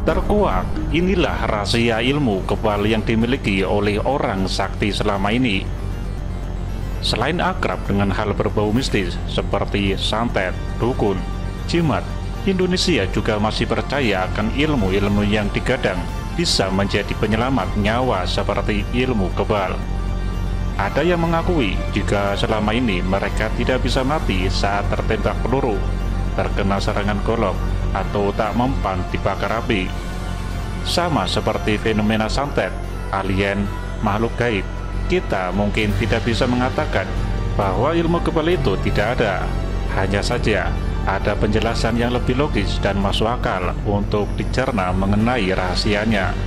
Terkuak, inilah rahasia ilmu kebal yang dimiliki oleh orang sakti selama ini. Selain akrab dengan hal berbau mistis seperti santet, dukun, jimat, Indonesia juga masih percaya akan ilmu-ilmu yang digadang bisa menjadi penyelamat nyawa seperti ilmu kebal. Ada yang mengakui jika selama ini mereka tidak bisa mati saat tertembak peluru, terkena serangan golok, atau tak mempan dibakar api. Sama seperti fenomena santet, alien, makhluk gaib, kita mungkin tidak bisa mengatakan bahwa ilmu kebal itu tidak ada. Hanya saja ada penjelasan yang lebih logis dan masuk akal untuk dicerna mengenai rahasianya.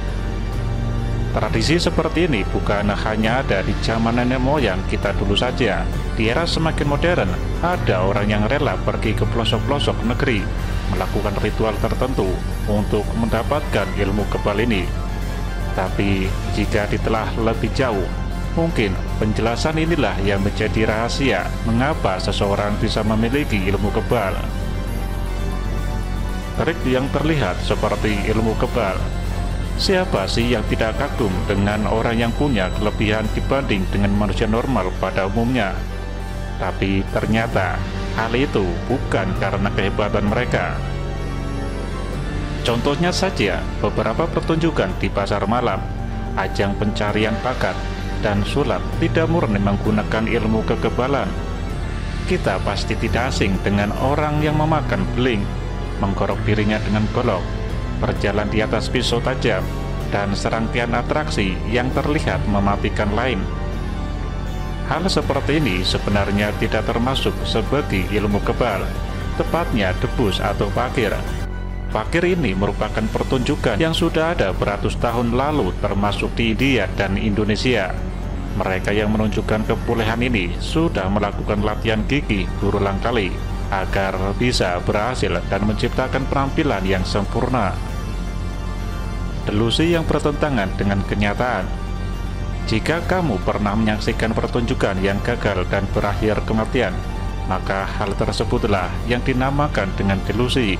Tradisi seperti ini bukan hanya ada di zaman nenek moyang kita dulu saja. Di era semakin modern, ada orang yang rela pergi ke pelosok-pelosok negeri, melakukan ritual tertentu untuk mendapatkan ilmu kebal ini. Tapi jika ditelah lebih jauh, mungkin penjelasan inilah yang menjadi rahasia mengapa seseorang bisa memiliki ilmu kebal. Trik yang terlihat seperti ilmu kebal. Siapa sih yang tidak kagum dengan orang yang punya kelebihan dibanding dengan manusia normal pada umumnya? Tapi ternyata hal itu bukan karena kehebatan mereka. Contohnya saja beberapa pertunjukan di pasar malam, ajang pencarian bakat, dan sulap tidak murni menggunakan ilmu kekebalan. Kita pasti tidak asing dengan orang yang memakan beling, mengkorok dirinya dengan golok, berjalan di atas pisau tajam, dan serangkaian atraksi yang terlihat mematikan lain. Hal seperti ini sebenarnya tidak termasuk sebagai ilmu kebal, tepatnya debus atau fakir. Fakir ini merupakan pertunjukan yang sudah ada beratus tahun lalu termasuk di India dan Indonesia. Mereka yang menunjukkan kebolehan ini sudah melakukan latihan gigih berulang kali agar bisa berhasil dan menciptakan penampilan yang sempurna. Delusi yang bertentangan dengan kenyataan. Jika kamu pernah menyaksikan pertunjukan yang gagal dan berakhir kematian, maka hal tersebutlah yang dinamakan dengan delusi.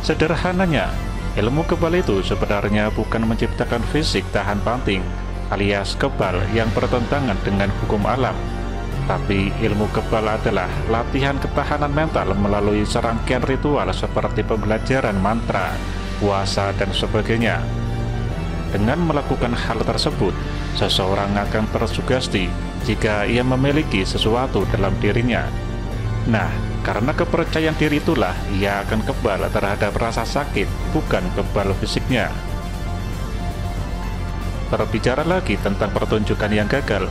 Sederhananya, ilmu kebal itu sebenarnya bukan menciptakan fisik tahan banting alias kebal yang bertentangan dengan hukum alam, tapi ilmu kebal adalah latihan ketahanan mental melalui serangkaian ritual seperti pembelajaran mantra, puasa, dan sebagainya. Dengan melakukan hal tersebut, seseorang akan tersugesti jika ia memiliki sesuatu dalam dirinya. Nah, karena kepercayaan diri itulah ia akan kebal terhadap rasa sakit, bukan kebal fisiknya. Berbicara lagi tentang pertunjukan yang gagal,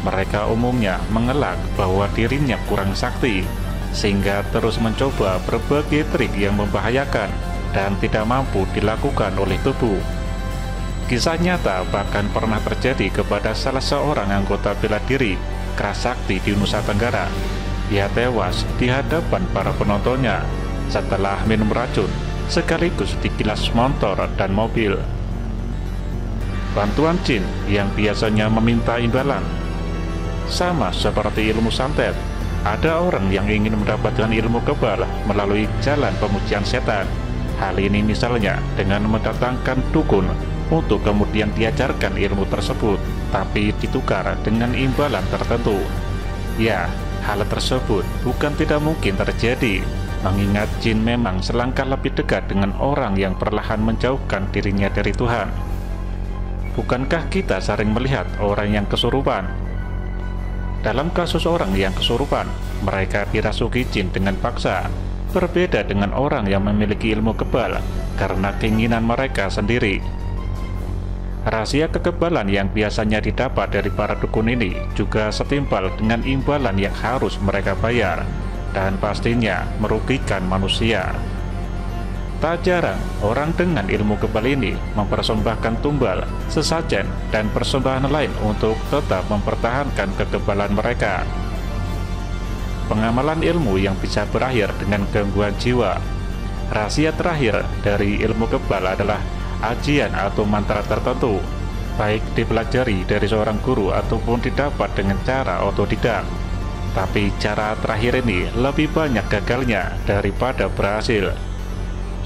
mereka umumnya mengelak bahwa dirinya kurang sakti, sehingga terus mencoba berbagai trik yang membahayakan dan tidak mampu dilakukan oleh tubuh. Kisah nyata bahkan pernah terjadi kepada salah seorang anggota bela diri keras sakti di Nusa Tenggara. Ia tewas di hadapan para penontonnya setelah minum racun sekaligus dikilas motor dan mobil. Bantuan jin yang biasanya meminta imbalan. Sama seperti ilmu santet, ada orang yang ingin mendapatkan ilmu kebal melalui jalan pemujian setan. Hal ini misalnya dengan mendatangkan dukun untuk kemudian diajarkan ilmu tersebut, tapi ditukar dengan imbalan tertentu. Ya, hal tersebut bukan tidak mungkin terjadi, mengingat jin memang selangkah lebih dekat dengan orang yang perlahan menjauhkan dirinya dari Tuhan. Bukankah kita sering melihat orang yang kesurupan? Dalam kasus orang yang kesurupan, mereka dirasuki jin dengan paksa. Berbeda dengan orang yang memiliki ilmu kebal karena keinginan mereka sendiri. Rahasia kekebalan yang biasanya didapat dari para dukun ini juga setimpal dengan imbalan yang harus mereka bayar, dan pastinya merugikan manusia. Tak jarang orang dengan ilmu kebal ini mempersembahkan tumbal, sesajen, dan persembahan lain untuk tetap mempertahankan kekebalan mereka. Pengamalan ilmu yang bisa berakhir dengan gangguan jiwa. Rahasia terakhir dari ilmu kebal adalah ajian atau mantra tertentu, baik dipelajari dari seorang guru ataupun didapat dengan cara otodidak. Tapi cara terakhir ini lebih banyak gagalnya daripada berhasil.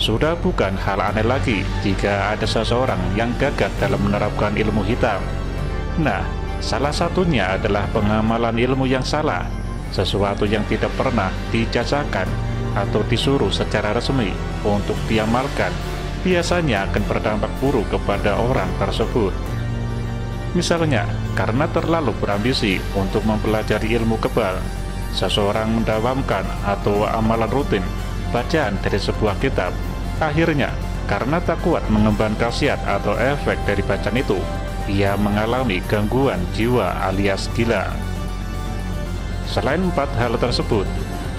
Sudah bukan hal aneh lagi jika ada seseorang yang gagal dalam menerapkan ilmu hitam. Nah, salah satunya adalah pengamalan ilmu yang salah, sesuatu yang tidak pernah dijajakan atau disuruh secara resmi untuk diamalkan, biasanya akan berdampak buruk kepada orang tersebut. Misalnya, karena terlalu berambisi untuk mempelajari ilmu kebal, seseorang mendawamkan atau amalan rutin bacaan dari sebuah kitab. Akhirnya, karena tak kuat mengemban khasiat atau efek dari bacaan itu, ia mengalami gangguan jiwa alias gila. Selain 4 hal tersebut,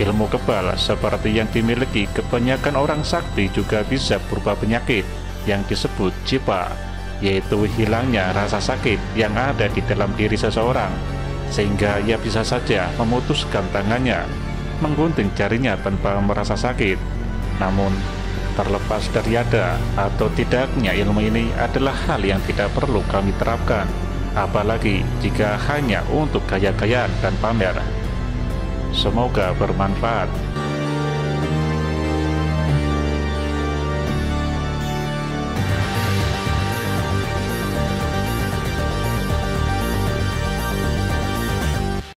ilmu kebal seperti yang dimiliki kebanyakan orang sakti juga bisa berupa penyakit yang disebut jipa, yaitu hilangnya rasa sakit yang ada di dalam diri seseorang, sehingga ia bisa saja memutuskan tangannya, menggunting jarinya tanpa merasa sakit. Namun, terlepas dari ada atau tidaknya ilmu ini adalah hal yang tidak perlu kami terapkan, apalagi jika hanya untuk gaya-gayaan dan pamer. Semoga bermanfaat.